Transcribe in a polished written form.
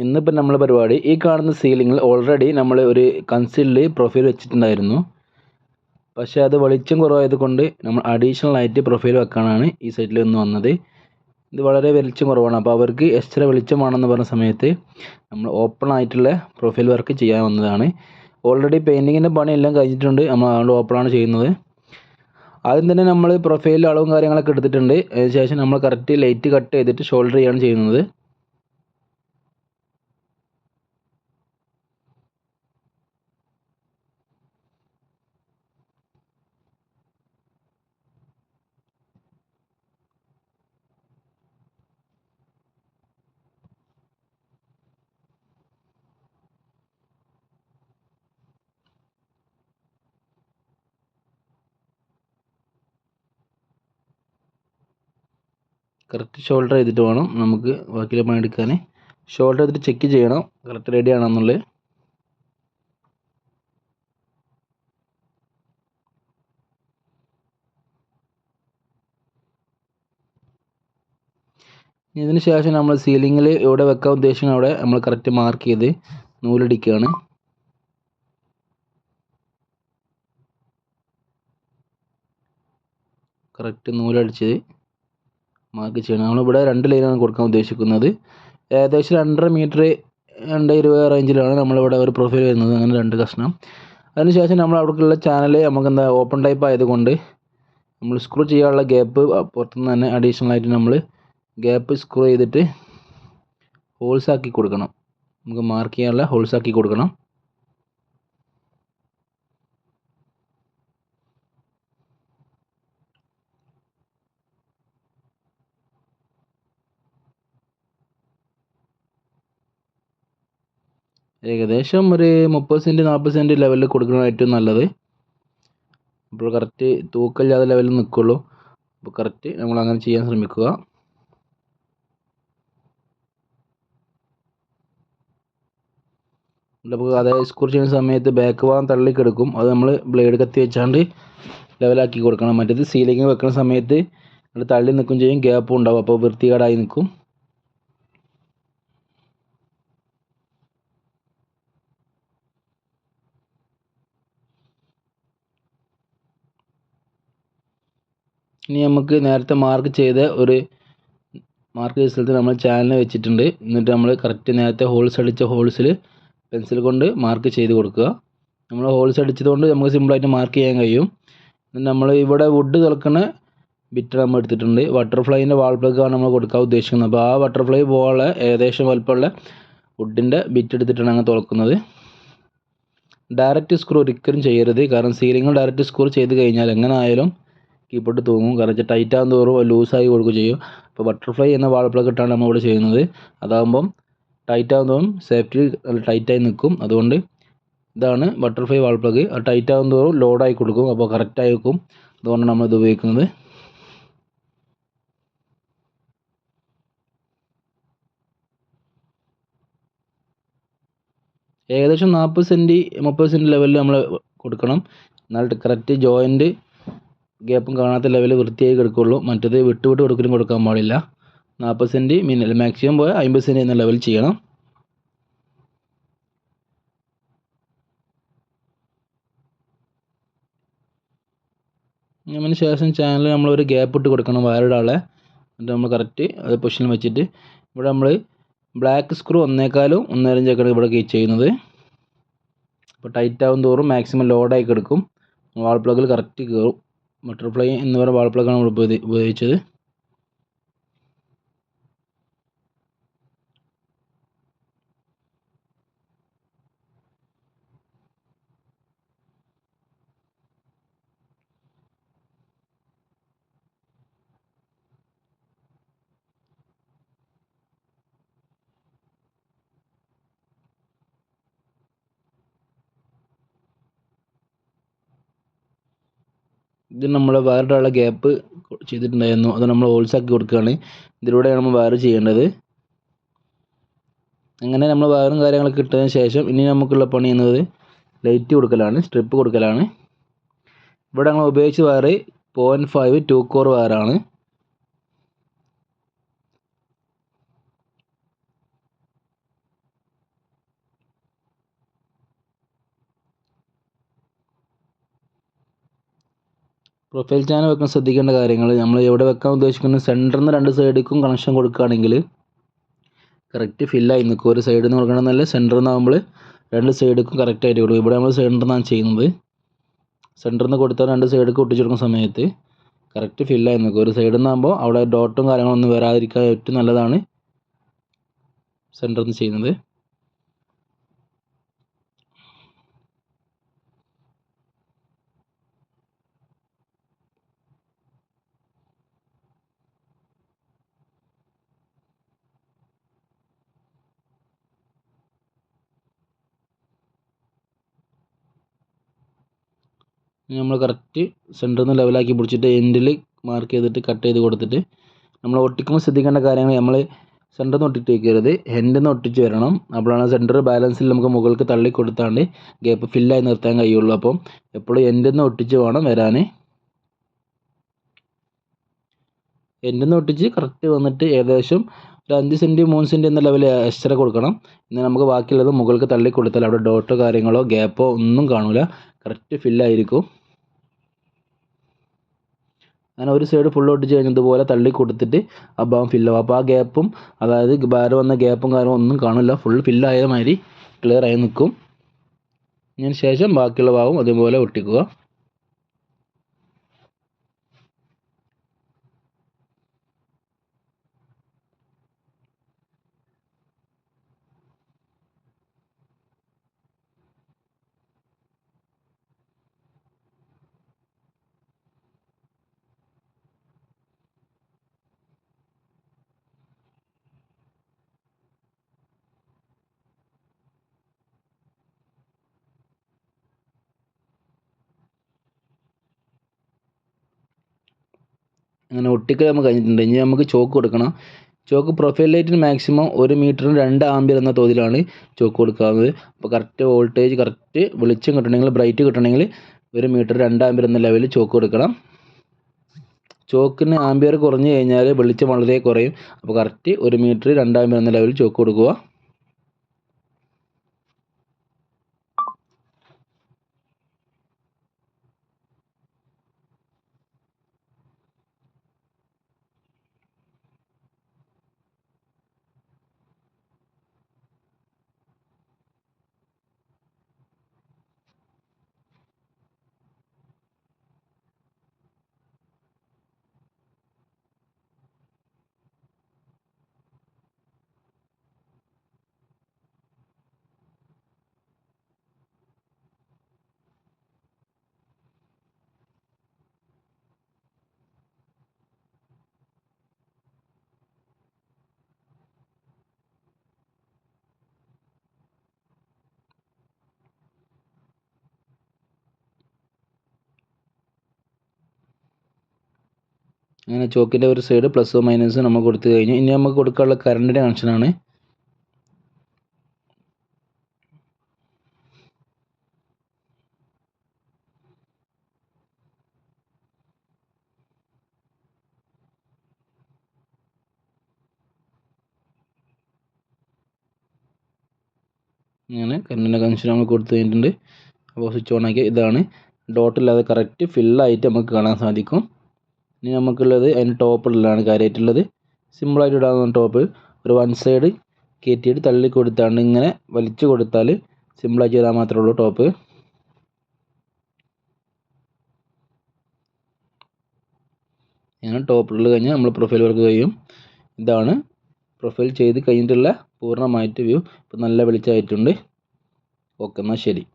ഇന്നിപ്പോൾ നമ്മളെ പരിപാടി ഈ കാണുന്ന സീലിങ്ങിൽ ഓൾറെഡി നമ്മൾ ഒരു കൺസീൽഡ് പ്രൊഫൈൽ വെച്ചിട്ടുണ്ടായിരുന്നു. പക്ഷേ അത് വെളിച്ചം കുറവായത് കൊണ്ട് നമ്മൾ അഡീഷണൽ ആയിട്ട് പ്രൊഫൈൽ വെക്കാനാണ് ഈ സൈറ്റിൽ നിന്ന് വന്നത്. ഇത് വളരെ വെളിച്ചം കുറവാണ്. അപ്പോൾ അവർക്ക് എക്സ്ട്രാ വെളിച്ചം വേണമെന്ന് പറഞ്ഞ സമയത്ത് നമ്മൾ ഓപ്പൺ ആയിട്ടുള്ള പ്രൊഫൈൽ വർക്ക് ചെയ്യാൻ വന്നതാണ്. ഓൾറെഡി പെയിൻറ്റിങ്ങിൻ്റെ പണിയെല്ലാം കഴിഞ്ഞിട്ടുണ്ട്. നമ്മൾ അതുകൊണ്ട് ഓപ്പണാണ് ചെയ്യുന്നത്. ആദ്യം തന്നെ നമ്മൾ പ്രൊഫൈലിൽ അളവും കാര്യങ്ങളൊക്കെ എടുത്തിട്ടുണ്ട്. അതിനുശേഷം നമ്മൾ കറക്റ്റ് ലൈറ്റ് കട്ട് ചെയ്തിട്ട് ഷോൾഡർ ചെയ്യാണ് ചെയ്യുന്നത്. കറക്റ്റ് ഷോൾഡർ ചെയ്തിട്ട് വേണം നമുക്ക് ബാക്കിയുള്ള പണിയെടുക്കാൻ. ഷോൾഡർ ചെയ്തിട്ട് ചെക്ക് ചെയ്യണം കറക്റ്റ് റെഡി ആണെന്നുള്ളത്. ഇതിന് ശേഷം നമ്മൾ സീലിങ്ങിൽ എവിടെ വെക്കാൻ ഉദ്ദേശിക്കുന്ന അവിടെ നമ്മൾ കറക്റ്റ് മാർക്ക് ചെയ്ത് നൂലടിക്കുകയാണ്. കറക്റ്റ് നൂലടിച്ച് മാർക്ക് ചെയ്യണം. നമ്മളിവിടെ 2 ലൈനാണ് കൊടുക്കാൻ ഉദ്ദേശിക്കുന്നത്. ഏകദേശം 2.5 മീറ്റർ 2.20 റേഞ്ചിലാണ് നമ്മളിവിടെ ഒരു പ്രൊഫൈൽ വരുന്നത്. അങ്ങനെ 2 കഷ്ണം. അതിനുശേഷം നമ്മൾ അവിടേക്കുള്ള ചാനൽ നമുക്ക് ഓപ്പൺ ടൈപ്പ് ആയതുകൊണ്ട് നമ്മൾ സ്ക്രൂ ചെയ്യാനുള്ള ഗ്യാപ്പ് പുറത്തുനിന്ന് തന്നെ അഡീഷണൽ ആയിട്ട് നമ്മൾ ഗ്യാപ്പ് സ്ക്രൂ ചെയ്തിട്ട് ഹോൾസ് ആക്കി കൊടുക്കണം. നമുക്ക് മാർക്ക് ചെയ്യാനുള്ള ഹോൾസ് ആക്കി കൊടുക്കണം. ഏകദേശം ഒരു 30 സെൻറ്റ് 40 സെൻറ്റ് ലെവലിൽ കൊടുക്കണം ഏറ്റവും നല്ലത്. അപ്പോൾ കറക്റ്റ് തൂക്കമില്ലാതെ ലെവലിൽ നിൽക്കുള്ളൂ. അപ്പോൾ കറക്റ്റ് നമ്മൾ അങ്ങനെ ചെയ്യാൻ ശ്രമിക്കുക. നമുക്ക് അതായത് സ്ക്രൂ ചെയ്യുന്ന സമയത്ത് ബാക്ക് ഭാഗം തള്ളിക്കെടുക്കും. അത് നമ്മൾ ബ്ലേഡ് കത്തി വെച്ചാണ്ട് ലെവലാക്കി കൊടുക്കണം. മറ്റേത് സീലിംഗ് വെക്കുന്ന സമയത്ത് അത് തള്ളി നിൽക്കും ചെയ്യും, ഗ്യാപ്പും ഉണ്ടാവും. അപ്പോൾ വൃത്തികേടായി നിൽക്കും. ഇനി നമുക്ക് നേരത്തെ മാർക്ക് ചെയ്ത സ്ഥലത്ത് നമ്മൾ ചാനൽ വെച്ചിട്ടുണ്ട്. എന്നിട്ട് നമ്മൾ കറക്റ്റ് നേരത്തെ ഹോൾസ് അടിച്ച ഹോൾസിൽ പെൻസിൽ കൊണ്ട് മാർക്ക് ചെയ്ത് കൊടുക്കുക. നമ്മൾ ഹോൾസ് അടിച്ചതുകൊണ്ട് നമുക്ക് സിമ്പിളായിട്ട് മാർക്ക് ചെയ്യാൻ കഴിയും. നമ്മൾ ഇവിടെ വുഡ് തുറക്കുന്ന ബിറ്റ് നമ്മൾ എടുത്തിട്ടുണ്ട്. ബട്ടർഫ്ലൈൻ്റെ വാൾ പ്ലഗാണ് നമ്മൾ കൊടുക്കാൻ ഉദ്ദേശിക്കുന്നത്. അപ്പോൾ ആ ബട്ടർഫ്ലൈ പോലെ ഏകദേശം വലുപ്പമുള്ള വുഡിൻ്റെ ബിറ്റ് എടുത്തിട്ടാണ് അങ്ങനെ തുറക്കുന്നത്. ഡയറക്റ്റ് സ്ക്രൂ ഒരിക്കലും ചെയ്യരുത്. കാരണം സീലിംഗ് ഡയറക്റ്റ് സ്ക്രൂ ചെയ്ത് കഴിഞ്ഞാൽ എങ്ങനെ ആയാലും കീപ്പോട്ട് തൂങ്ങും. കാരണം ടൈറ്റ് ആകും തോറും ലൂസായി കൊടുക്കുകയും ചെയ്യും. അപ്പോൾ ബട്ടർഫ്ലൈ എന്ന വാൾ പ്ലഗ് ഇട്ടാണ് നമ്മൾ ഇവിടെ ചെയ്യുന്നത്. അതാകുമ്പം ടൈറ്റ് ആകും തോറും സേഫ്റ്റി നല്ല ടൈറ്റായി നിൽക്കും. അതുകൊണ്ട് ഇതാണ് ബട്ടർഫ്ലൈ വാൾ പ്ലഗ്. അത് ടൈറ്റ് ആകും തോറും ലോഡായി കൊടുക്കും. അപ്പോൾ കറക്റ്റായി വെക്കും. അതുകൊണ്ടാണ് നമ്മളിത് ഉപയോഗിക്കുന്നത്. ഏകദേശം 40 സെൻറ്റ് 30 സെൻറ്റ് ലെവലിൽ നമ്മൾ കൊടുക്കണം. എന്നാൽ കറക്റ്റ് ജോയിൻറ്റ് ഗ്യാപ്പും കാണാത്ത ലെവലിൽ വൃത്തിയായി കിടക്കുള്ളൂ. മറ്റേത് വിട്ട് കൊടുക്കലും കൊടുക്കാൻ പാടില്ല. 40 സെൻറ്റ് മാക്സിമം പോയാൽ 50 സെൻറ്റ് എന്ന ലെവലിൽ ചെയ്യണം. അതിന് ശേഷം ചാനൽ നമ്മളൊരു ഗ്യാപ്പ് ഇട്ട് കൊടുക്കണം വയറിടാളെ. എന്നിട്ട് നമ്മൾ കറക്റ്റ് അത് പൊസിഷനിൽ വെച്ചിട്ട് ഇവിടെ നമ്മൾ ബ്ലാക്ക് സ്ക്രൂ 1.25 1.5 ഇവിടെ ചെയ്യുന്നത്. അപ്പോൾ ടൈറ്റ് ആകും തോറും മാക്സിമം ലോഡായി കിടക്കും. വാൾ പ്ലഗിൽ കറക്റ്റ് കയറും. ബട്ടർഫ്ലൈ എന്ന് പറയുന്ന വാൾ പ്ലഗാണ് നമ്മൾ ഉപയോഗിച്ചത്. ഇത് നമ്മൾ വയറിടാനുള്ള ഗ്യാപ്പ് ചെയ്തിട്ടുണ്ടായിരുന്നു. അത് നമ്മൾ ഹോൾസാക്കി കൊടുക്കുകയാണ്. ഇതിലൂടെയാണ് നമ്മൾ വയർ ചെയ്യേണ്ടത്. അങ്ങനെ നമ്മൾ വയറും കാര്യങ്ങളൊക്കെ ഇട്ടതിന് ശേഷം ഇനി നമുക്കുള്ള പണി എന്നത് ലൈറ്റ് കൊടുക്കലാണ്, സ്ട്രിപ്പ് കൊടുക്കലാണ്. ഇവിടെ നമ്മൾ ഉപയോഗിച്ച വയർ 0.5 2 കോർ വയറാണ്. പ്രൊഫൈൽ ചാനൽ വെക്കാൻ ശ്രദ്ധിക്കേണ്ട കാര്യങ്ങൾ, നമ്മൾ എവിടെ വെക്കാൻ ഉദ്ദേശിക്കുന്ന സെൻറ്ററിൽ നിന്ന് രണ്ട് സൈഡിലേക്കും കണക്ഷൻ കൊടുക്കുകയാണെങ്കിൽ കറക്റ്റ് ഫില്ലായി നിൽക്കും. ഒരു സൈഡിൽ നിന്ന് കൊടുക്കണമെന്നല്ല, സെൻറ്ററിൽ നിന്നാകുമ്പോൾ രണ്ട് സൈഡിലേക്കും കറക്റ്റായിട്ട് കൊടുക്കും. ഇവിടെ നമ്മൾ സെൻറ്ററിൽ നിന്നാണ് ചെയ്യുന്നത്. സെൻറ്ററിൽ നിന്ന് കൊടുത്താൽ രണ്ട് സൈഡിലേക്ക് ഒട്ടിച്ചെടുക്കുന്ന സമയത്ത് കറക്റ്റ് ഫില്ലായി നിൽക്കും. ഒരു സൈഡിൽ നിന്നാകുമ്പോൾ അവിടെ ഡോട്ടും കാര്യങ്ങളൊന്നും വരാതിരിക്കാൻ ഏറ്റവും നല്ലതാണ് സെൻറ്ററിൽ നിന്ന് ചെയ്യുന്നത്. നമ്മൾ കറക്റ്റ് സെൻറ്ററിൽ നിന്ന് ലെവലാക്കി പിടിച്ചിട്ട് എൻഡിൽ മാർക്ക് ചെയ്തിട്ട് കട്ട് ചെയ്ത് കൊടുത്തിട്ട് നമ്മൾ ഒട്ടിക്കുമ്പോൾ ശ്രദ്ധിക്കേണ്ട കാര്യങ്ങൾ, നമ്മൾ സെൻറ്ററിൽ നിന്ന് ഒട്ടിട്ട് വയ്ക്കരുത്, എൻഡിൽ നിന്ന് ഒട്ടിച്ച് വരണം. അപ്പോഴാണ് സെൻറ്റർ ബാലൻസിൽ നമുക്ക് മുകൾക്ക് തള്ളി കൊടുത്താണ്ട് ഗ്യാപ്പ് ഫില്ലായി നിർത്താൻ കഴിയുള്ളൂ. അപ്പം എപ്പോഴും എൻഡിൽ നിന്ന് ഒട്ടിച്ച് വേണം വരാൻ. എൻഡിൽ നിന്ന് ഒട്ടിച്ച് കറക്റ്റ് വന്നിട്ട് ഏകദേശം ഒരു 5 സെൻറ്റ് 3 സെൻറ്റ് എന്ന ലെവൽ എക്സ്ട്രാ കൊടുക്കണം. എന്നാൽ നമുക്ക് ബാക്കിയുള്ളത് മുകൾക്ക് തള്ളി കൊടുത്താൽ അവിടെ ഡോട്ടോ കാര്യങ്ങളോ ഗ്യാപ്പോ ഒന്നും കാണില്ല, കറക്റ്റ് ഫില്ലായിരിക്കും. അങ്ങനെ ഒരു സൈഡ് ഫുൾ ഒട്ടിച്ച് കഴിഞ്ഞതുപോലെ തള്ളി കൊടുത്തിട്ട് ആ ഭാഗം ഫില്ലാവും. അപ്പോൾ ആ ഗ്യാപ്പും, അതായത് ബാര് വന്ന ഗ്യാപ്പും കാര്യവും ഒന്നും കാണില്ല, ഫുൾ ഫില്ലായ മാതിരി ക്ലിയർ ആയി നിൽക്കും. അതിന് ശേഷം ബാക്കിയുള്ള ഭാഗം അതുപോലെ ഒട്ടിക്കുക. അങ്ങനെ ഒട്ടിക്കൽ നമുക്ക് കഴിഞ്ഞിട്ടുണ്ട്. ഇനി നമുക്ക് ചോക്ക് കൊടുക്കണം. ചോക്ക് പ്രൊഫൈൽ ലൈറ്റിന് മാക്സിമം 1 മീറ്ററിന് 2 ആമ്പിയർ എന്ന തോതിലാണ് ചോക്ക് കൊടുക്കാവുന്നത്. അപ്പോൾ കറക്റ്റ് വോൾട്ടേജ്, കറക്റ്റ് വെളിച്ചം കിട്ടണമെങ്കിൽ, ബ്രൈറ്റ് കിട്ടണമെങ്കിൽ 1 മീറ്റർ 2 ആമ്പിയർ എന്ന ലെവലിൽ ചോക്ക് കൊടുക്കണം. ചോക്കിന് ആമ്പിയർ കുറഞ്ഞു കഴിഞ്ഞാൽ വെളിച്ചം വളരെ കുറയും. അപ്പോൾ കറക്റ്റ് 1 മീറ്റർ 2 ആമ്പിയർ എന്ന ലെവലിൽ ചോക്ക് കൊടുക്കുക. അങ്ങനെ ചോക്കിൻ്റെ ഒരു സൈഡ് പ്ലസ് മൈനസ് നമ്മൾ കൊടുത്തു കഴിഞ്ഞു. ഇനി നമുക്ക് കൊടുക്കാനുള്ള കറണ്ടിൻ്റെ കണക്ഷനാണ്. ഇങ്ങനെ കറണ്ടിൻ്റെ കണക്ഷൻ നമ്മൾ കൊടുത്തു കഴിഞ്ഞിട്ടുണ്ട്. അപ്പോൾ സ്വിച്ച് ഓൺ ആക്കി, ഇതാണ് ഡോട്ടില്ലാതെ കറക്റ്റ് ഫില്ലായിട്ട് നമുക്ക് കാണാൻ സാധിക്കും. ഇനി നമുക്കുള്ളത് അതിന് ടോപ്പിലുള്ളതാണ് കാര്യമായിട്ടുള്ളത്. സിമ്പിളായിട്ട് ഇടാവുന്ന ടോപ്പ് ഒരു 1 സൈഡ് കയറ്റിയിട്ട് തള്ളി കൊടുത്താണ് ഇങ്ങനെ വലിച്ചു കൊടുത്താൽ സിമ്പിളായിട്ട് ഇടാൻ മാത്രമേ ഉള്ളൂ ടോപ്പ്. ഇങ്ങനെ ടോപ്പിൽ കഴിഞ്ഞാൽ നമ്മൾ പ്രൊഫൈൽ വർക്ക് കഴിയും. ഇതാണ് പ്രൊഫൈൽ ചെയ്ത് കഴിഞ്ഞിട്ടുള്ള പൂർണ്ണമായിട്ട് വ്യൂ. ഇപ്പോൾ നല്ല വെളിച്ചമായിട്ടുണ്ട്. ഓക്കെ, എന്നാൽ ശരി.